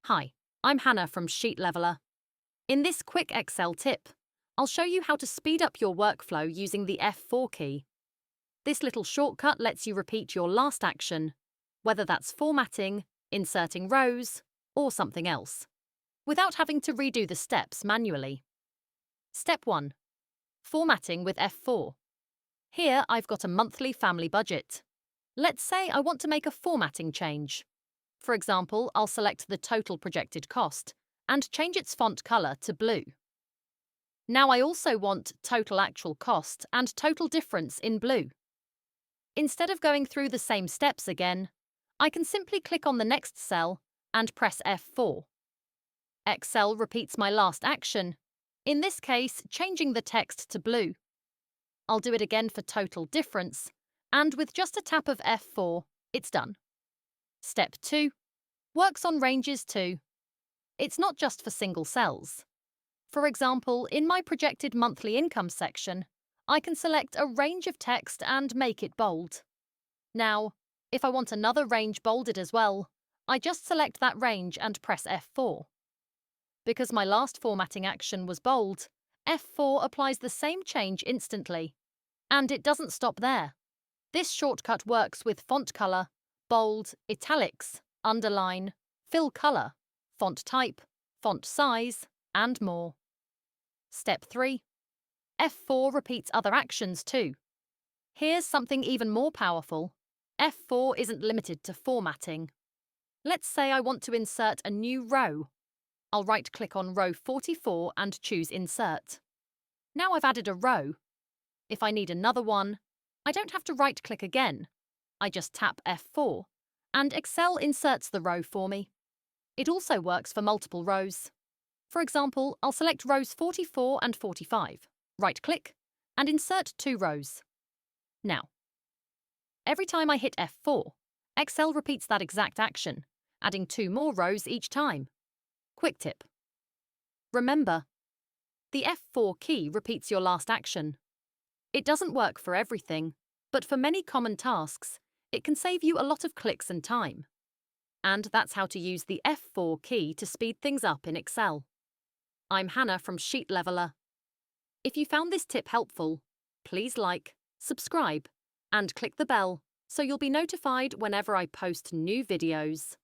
Hi, I'm Hannah from Sheet Leveler. In this quick Excel tip, I'll show you how to speed up your workflow using the F4 key. This little shortcut lets you repeat your last action, whether that's formatting, inserting rows, or something else, without having to redo the steps manually. Step 1. Formatting with F4. Here I've got a monthly family budget. Let's say I want to make a formatting change. For example, I'll select the total projected cost and change its font color to blue. Now I also want total actual cost and total difference in blue. Instead of going through the same steps again, I can simply click on the next cell and press F4. Excel repeats my last action, in this case changing the text to blue. I'll do it again for total difference, and with just a tap of F4, it's done. Step 2. Works on ranges too. It's not just for single cells. For example, in my projected monthly income section, I can select a range of text and make it bold. Now, if I want another range bolded as well, I just select that range and press F4. Because my last formatting action was bold, F4 applies the same change instantly. And it doesn't stop there. This shortcut works with font color, bold, italics, underline, fill color, font type, font size, and more. Step 3. F4 repeats other actions too. Here's something even more powerful. F4 isn't limited to formatting. Let's say I want to insert a new row. I'll right-click on row 44 and choose Insert. Now I've added a row. If I need another one, I don't have to right-click again. I just tap F4, and Excel inserts the row for me. It also works for multiple rows. For example, I'll select rows 44 and 45, right-click, and insert 2 rows. Now, every time I hit F4, Excel repeats that exact action, adding 2 more rows each time. Quick tip. Remember, the F4 key repeats your last action. It doesn't work for everything, but for many common tasks, it can save you a lot of clicks and time. And that's how to use the F4 key to speed things up in Excel. I'm Hannah from Sheet Leveler. If you found this tip helpful, please like, subscribe, and click the bell so you'll be notified whenever I post new videos.